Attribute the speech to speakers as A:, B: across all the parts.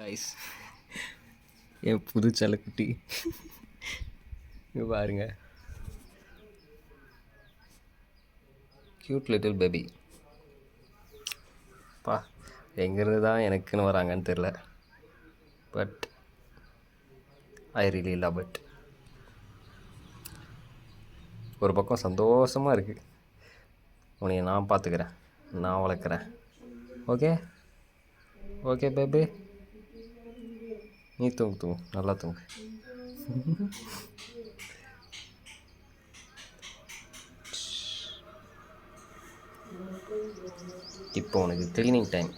A: Guys, என் புது செல்லக்குட்டி இங்கே பாருங்க. Cute little baby. பா, எங்கேருந்து தான் எனக்குன்னு வராங்கன்னு தெரில. But I really love it. ஒரு பக்கம் சந்தோஷமாக இருக்குது. உன்னைய நான் பார்த்துக்கிறேன், நான் வளர்க்குறேன். ஓகே ஓகே பேபி, நீ தூங்கு நல்லா தூங்கு. இப்போ உனக்கு க்ளீனிங் டைம்.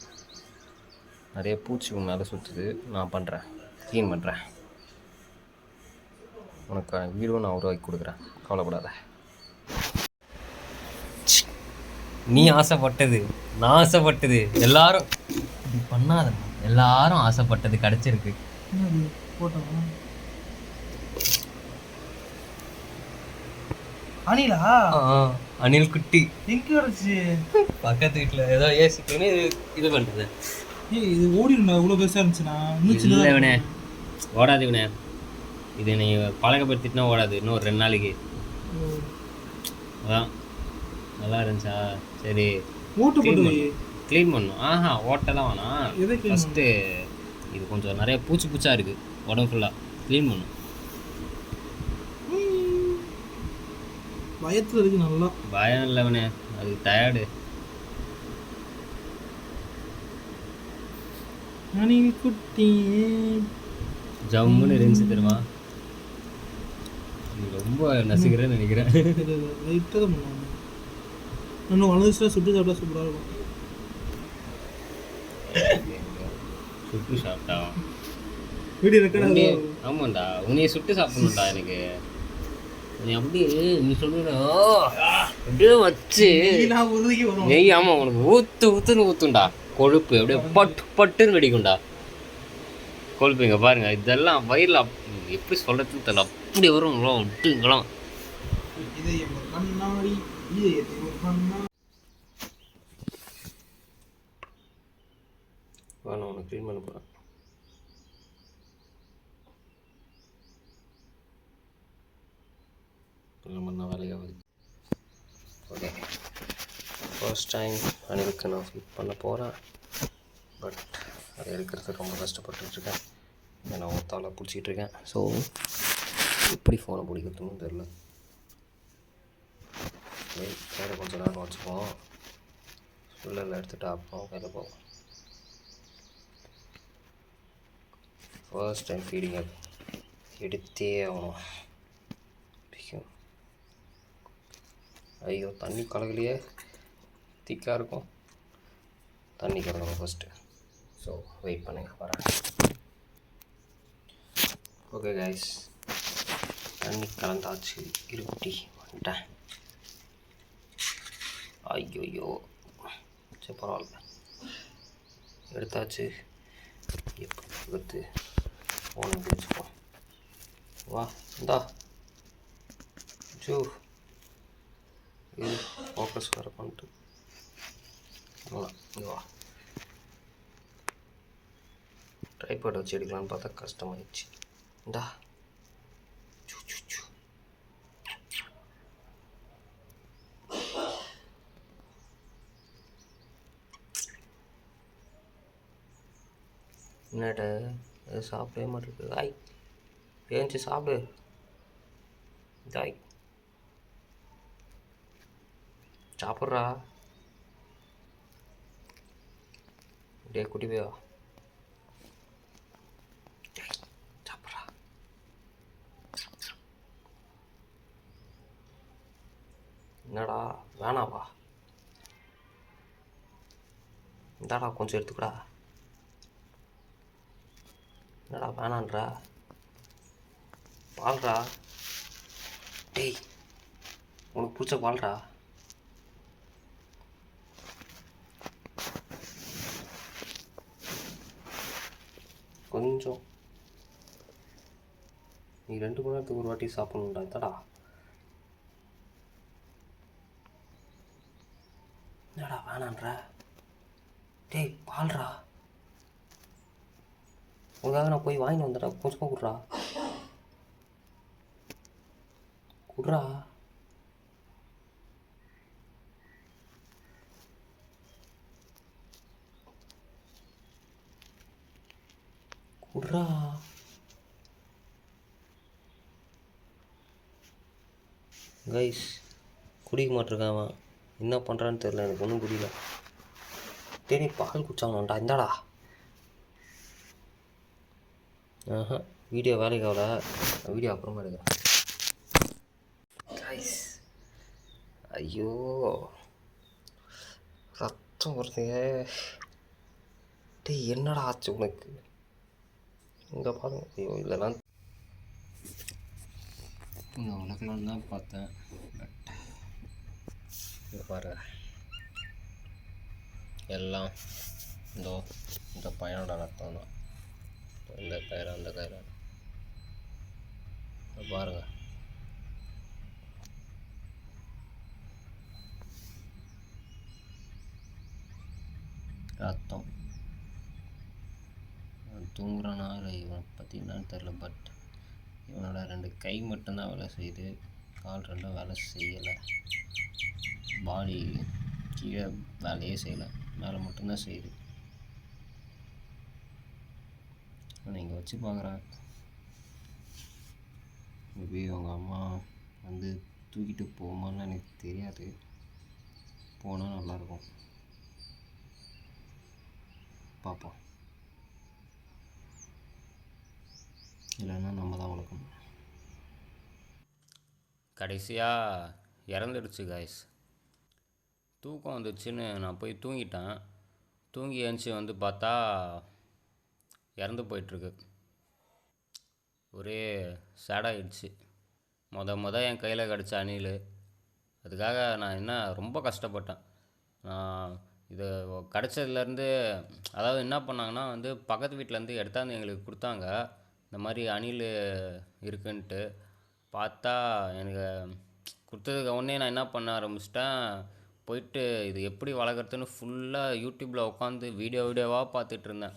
A: நிறைய பூச்சி மேலே சுற்றுது, நான் பண்ணுறேன், க்ளீன் பண்ணுறேன். உனக்கு வீடும் நான் உருவாக்கி கொடுக்குறேன், கவலைப்படாத. நீ ஆசைப்பட்டது, நான் ஆசைப்பட்டது, எல்லாரும் இப்படி பண்ணாத. எல்லாரும் ஆசைப்பட்டது கிடச்சிருக்கு.
B: அனிலா?
A: அனில் குட்டி
B: எங்க கிடச்சி?
A: பக்கத்து வீட்டில் ஏதோ ஏசிக்கணும். இது பண்ணுறது.
B: இது ஓடிடும்டா, இவ்வளோ பெருசாக இருந்துச்சுண்ணா.
A: இல்லை இவனே, ஓடாது இவனே. இது நீ பழக்கப்படுத்திட்டுனா ஓடாது. இன்னும் ஒரு 2 நாளைக்கு. அதான் நல்லா இருந்துச்சா? சரி,
B: ஓட்ட போட்டு
A: க்ளீன் பண்ணணும். ஓட்டெல்லாம் வேணாம். ஃபஸ்ட்டு இது கொஞ்சம் நிறைய பூச்சாக இருக்குது உடம்பு ஃபுல்லாக. க்ளீன் பண்ணும்.
B: பயத்தில் இருக்கு. நல்லா
A: பயம் இல்லைவனே, அது டயர்டு.
B: அனில் குட்டி
A: ஜம்முன்னு இருந்துச்சு தெரியுமா? நீ ரொம்ப நசுக்கிறேன்னு நினைக்கிறேன்.
B: லைட்டாக தான் பண்ணுவாங்க. இன்னும் வளர்ந்துச்சுன்னா சுட்டு சாப்பிட்டா சூப்பராக இருக்கும்.
A: சுட்டு சாப்பிட்டா
B: வீடியோ ரெக்கார்ட்.
A: ஆமாண்டா, உன்னைய சுட்டு சாப்பிடணும்டா எனக்கு. நீ அப்படியே நீ சொல்லுடா, அப்படியே வச்சு நெய். ஆமாம், உனக்கு ஊற்றுன்னு ஊற்றுண்டா. கொழுப்பு அப்படியே பட்டுன்னு வெடிக்கும்டா கொழுப்பு. இங்கே பாருங்க, இதெல்லாம் வயிறில் எப்படி சொல்கிறதுன்னு தெரியல, அப்படி வரும் விட்டுங்களாம். நான் உனக்கு க்ளீன் பண்ண போகிறேன். பண்ண வேலையாகுது. ஓகே, ஃபர்ஸ்ட் டைம் அனிலுக்கு நான் ஃபிட் பண்ண போகிறேன். பட் அதை எடுக்கிறதுக்கு ரொம்ப கஷ்டப்பட்டுருக்கேன். நான் ஒத்தால பிடிச்சிட்டு இருக்கேன். ஸோ எப்படி ஃபோனை பிடிக்கிறதுன்னு தெரில. வேறு கொஞ்சம் நேரம் வச்சுப்போம். சுள்ளெல்லாம் எடுத்துகிட்டு அப்புறம் கையில் போவோம். ஃபர்ஸ்ட் டைம் ஃபீடிங் அது எடுத்தே ஆகணும். ஐயோ, தண்ணி கலகலையே, திக்காக இருக்கும். தண்ணி கலக்கணும் ஃபஸ்ட்டு. ஸோ வெயிட் பண்ணுங்க, வரேன். ஓகே கைஸ், தண்ணி கலந்தாச்சு. இருட்டி வந்துட்டேன். ஐயோ, சரி பரவாயில்ல, எடுத்தாச்சு. எப்போ எடுத்து ஃபோனை பிடிச்சிப்போம். வா இந்தா ஜூ. இது ஃபோக்கஸ் வேறு பண்ணிட்டு இங்கே வா. ட்ரைபாட் வச்சு எடுக்கலான்னு பார்த்தா கஷ்டமாயிடுச்சு. இந்தா என்னட அது சாப்பிடவே மாட்டேங்குது. ஆய், ஏஞ்சி சாப்பிடு. தாய் சாப்பிட்றா. டே குட்டி போயா, சாப்பிட்றா. என்னடா வேணாவா? இந்தாடா கொஞ்சம் எடுத்துக்கூடா. என்னடா வேணான்றா? பால்றா. டேய், உனக்கு பிடிச்ச பால்றா. கொஞ்சம் நீ 2 மணி நேரத்துக்கு ஒரு வாட்டி சாப்பிடணுண்டா. தடா என்னடா வேணான்ற? டேய் பால்றா. உனக்காக நான் போய் வாங்கிட்டு வந்துடுறா, கொஞ்சமாக குட்றா குட்றா. குட்றா. கைஸ் குடிக்க மாட்டிருக்கான் அவன், என்ன பண்ணுறான்னு தெரில, எனக்கு ஒன்றும் புரியல. தேனி பால் குடிச்சாங்கண்டா, இந்தாடா. ஆஹா, வீடியோ வேலைக்கு ஆகல, வீடியோ அப்புறமா எடுக்கிறேன். கைஸ் ஐயோ ரத்தம் வருதுங்க. டேய் என்னடா ஆச்சு உனக்கு? இங்கே பாருங்க. ஐயோ இல்லைனா இங்கே வளர்க்கலான்னு தான் பார்த்தேன், பட் இங்கே பாரு எல்லாம் இந்த பையனோட ரத்தம் தான். இந்த கயிறு அந்த கயிறு பாருங்க. ரத்தம் தூங்குறானா இல்லை இவனை பற்றி என்னன்னு தெரில, பட் இவனோட 2 கை மட்டும்தான் வேலை செய்யுது, கால் 2 வேலை செய்யலை. பாடி கீழே வேலையே செய்யலை, மேலே மட்டும்தான் செய்யுது. நான் இங்கே வச்சு பார்க்குறேன், மேபி அவங்க அம்மா வந்து தூக்கிட்டு போகுமான்னு எனக்கு தெரியாது, போனால் நல்லாயிருக்கும், பார்ப்போம். இல்லைன்னா நம்ம தான் வளர்க்கணும். கடைசியாக இறந்துடுச்சு காய்ஸ். தூக்கம் வந்துடுச்சுன்னு நான் போய் தூங்கிட்டேன். தூங்கி எழுந்துச்சி வந்து பார்த்தா இறந்து போயிட்டுருக்கு. ஒரே சேடாகிடுச்சு. என் கையில் கிடச்ச அணில், அதுக்காக நான் என்ன ரொம்ப கஷ்டப்பட்டேன். நான் இது கிடச்சதுலேருந்து, அதாவது என்ன பண்ணாங்கன்னா வந்து பக்கத்து வீட்டிலேருந்து எடுத்தாந்து எங்களுக்கு கொடுத்தாங்க, இந்த மாதிரி அணில் இருக்குன்ட்டு. பார்த்தா எனக்கு கொடுத்ததுக்கு உடனே நான் என்ன பண்ண ஆரம்பிச்சிட்டேன், போயிட்டு இது எப்படி வளர்க்குறதுன்னு ஃபுல்லாக யூடியூப்பில் உட்காந்து வீடியோவாக பார்த்துட்டு இருந்தேன்.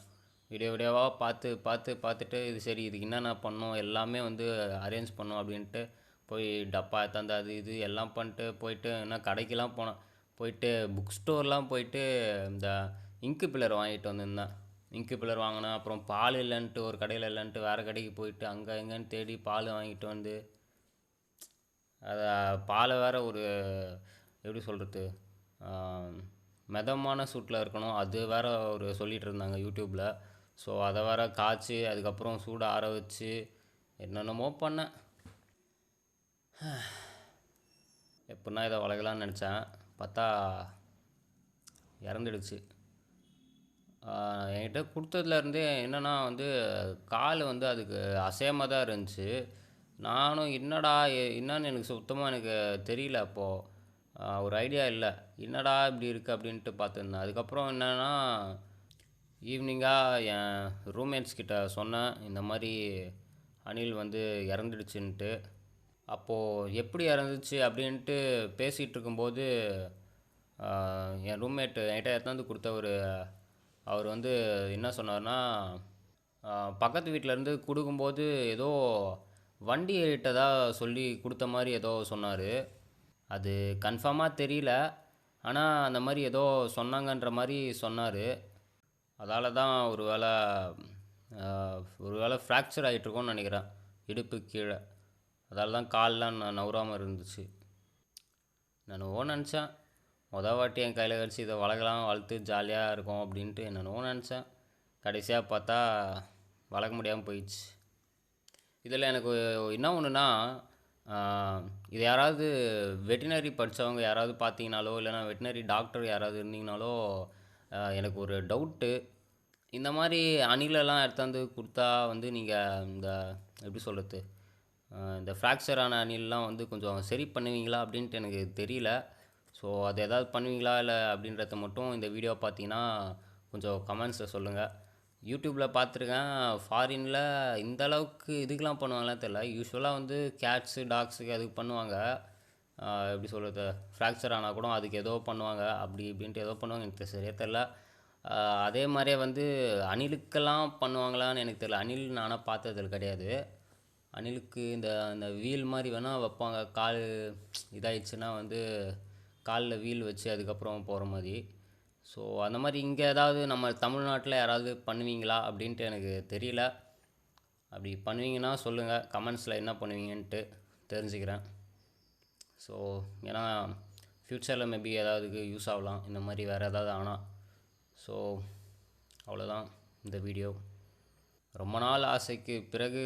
A: வீடியோவாக பார்த்துட்டு இது சரி இதுக்கு என்னென்ன பண்ணோம் எல்லாமே வந்து அரேஞ்ச் பண்ணோம் அப்படின்ட்டு போய் டப்பா தந்து அது இது எல்லாம் பண்ணிட்டு போயிட்டு என்ன கடைக்கெலாம் போனேன். போயிட்டு புக் ஸ்டோர்லாம் போயிட்டு இந்த இங்கு பில்லர் வாங்கிட்டு வந்திருந்தேன். இங்கு பில்லர் வாங்கினேன். அப்புறம் பால் இல்லைன்ட்டு ஒரு கடையில் இல்லைன்ட்டு வேறு கடைக்கு போயிட்டு அங்கே எங்கேன்னு தேடி பால் வாங்கிட்டு வந்து, அதை பாலை வேறு ஒரு எப்படி சொல்கிறது மிதமான சூட்டில் இருக்கணும், அது வேறு ஒரு சொல்லிகிட்டு இருந்தாங்க யூடியூப்பில். ஸோ அதை வேறு காய்ச்சி அதுக்கப்புறம் சூடு ஆற வச்சு என்னென்னமோ பண்ணேன். எப்படின்னா இதை வளர்க்கலான்னு நினச்சேன், பார்த்தா இறந்துடுச்சு. என்கிட்ட கொடுத்ததுலேருந்தே என்னென்னா வந்து கால் வந்து அதுக்கு அசையாமல் தான் இருந்துச்சு. நானும் என்னன்னு எனக்கு சுத்தமாக எனக்கு தெரியல. அப்போது ஒரு ஐடியா இல்லை, என்னடா இப்படி இருக்குது அப்படின்ட்டு பார்த்துருந்தேன். அதுக்கப்புறம் என்னென்னா ஈவினிங்காக என் ரூம்மேட்ஸ் கிட்ட சொன்னேன், இந்த மாதிரி அணில் வந்து இறந்துடுச்சுன்ட்டு. அப்போது எப்படி இறந்துச்சு அப்படின்ட்டு பேசிகிட்டு இருக்கும்போது என் ரூம்மேட்டு என்கிட்ட எடுத்தாந்து கொடுத்தவர், அவர் வந்து என்ன சொன்னார்னா, பக்கத்து வீட்டிலேருந்து கொடுக்கும்போது ஏதோ வண்டி ஏறிட்டதா சொல்லி கொடுத்த மாதிரி ஏதோ சொன்னார். அது கன்ஃபார்மாக தெரியல, ஆனால் அந்த மாதிரி ஏதோ சொன்னாங்கன்ற மாதிரி சொன்னார். அதால் தான் ஒரு வேளை ஃப்ராக்சர் ஆகிட்ருக்கோன்னு நினைக்கிறேன் இடுப்பு கீழே. அதால் தான் கால்லாம் நவுறாமல் இருந்துச்சு. என்னென்னவோ நினச்சேன், வாட்டி என் கையில் கிடச்சி இதை வளர்த்து ஜாலியாக இருக்கும் அப்படின்ட்டு என்னென்னவோ நினச்சேன். கடைசியாக பார்த்தா வளர்க்க முடியாமல் போயிடுச்சு. இதில் எனக்கு என்ன ஒன்றுனா, இது யாராவது வெட்டினரி படித்தவங்க யாராவது பார்த்தீங்கனாலோ, இல்லைனா வெட்டினரி டாக்டர் யாராவது இருந்தீங்கனாலோ எனக்கு ஒரு டவுட்டு. இந்த மாதிரி அணிலெல்லாம் எடுத்தாந்து கொடுத்தா வந்து நீங்கள் இந்த எப்படி சொல்கிறது இந்த ஃப்ராக்சரான அணிலெலாம் வந்து கொஞ்சம் சரி பண்ணுவீங்களா அப்படின்ட்டு எனக்கு தெரியல. ஸோ அது எதாவது பண்ணுவீங்களா இல்லை அப்படின்றத மட்டும் இந்த வீடியோ பார்த்தீங்கன்னா கொஞ்சம் கமெண்ட்ஸில் சொல்லுங்கள். யூடியூப்பில் பார்த்துருக்கேன், ஃபாரினில் இந்த அளவுக்கு இதுக்கெலாம் பண்ணுவாங்களான்னு தெரியல. யூஸ்வலாக வந்து கேட்ஸு டாக்ஸுக்கு அதுக்கு பண்ணுவாங்க, எப்படி சொல்கிறது ஃப்ராக்சர் ஆனால் கூட அதுக்கு ஏதோ பண்ணுவாங்க, அப்படி இப்படின்ட்டு ஏதோ பண்ணுவாங்க, எனக்கு சரியாக தெரில. அதே மாதிரியே வந்து அணிலுக்கெல்லாம் பண்ணுவாங்களான்னு எனக்கு தெரியல. அணில் நானாக பார்த்ததில் கிடையாது. அணிலுக்கு இந்த வீல் மாதிரி வேணால் வைப்பாங்க. கால் இதாகிடுச்சுன்னா வந்து காலில் வீல் வச்சு அதுக்கப்புறம் போகிற மாதிரி. ஸோ அந்த மாதிரி இங்கே ஏதாவது நம்ம தமிழ்நாட்டில் யாராவது பண்ணுவீங்களா அப்படின்ட்டு எனக்கு தெரியல. அப்படி பண்ணுவீங்கன்னா சொல்லுங்கள், கமெண்ட்ஸில் என்ன பண்ணுவீங்கன்ட்டு தெரிஞ்சுக்கிறேன். ஸோ ஏன்னா ஃப்யூச்சரில் மேபி ஏதாவதுக்கு யூஸ் ஆகலாம் இந்த மாதிரி வேறு ஏதாவது ஆனால். ஸோ அவ்வளோதான் இந்த வீடியோ. ரொம்ப நாள் ஆசைக்கு பிறகு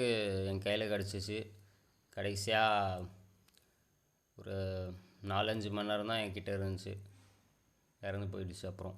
A: என் கையில் கிடச்சிச்சு. கடைசியாக ஒரு 4-5 மணி நேரம் தான் என்கிட்ட இருந்துச்சு, இறந்து போயிடுச்சு அப்புறம்.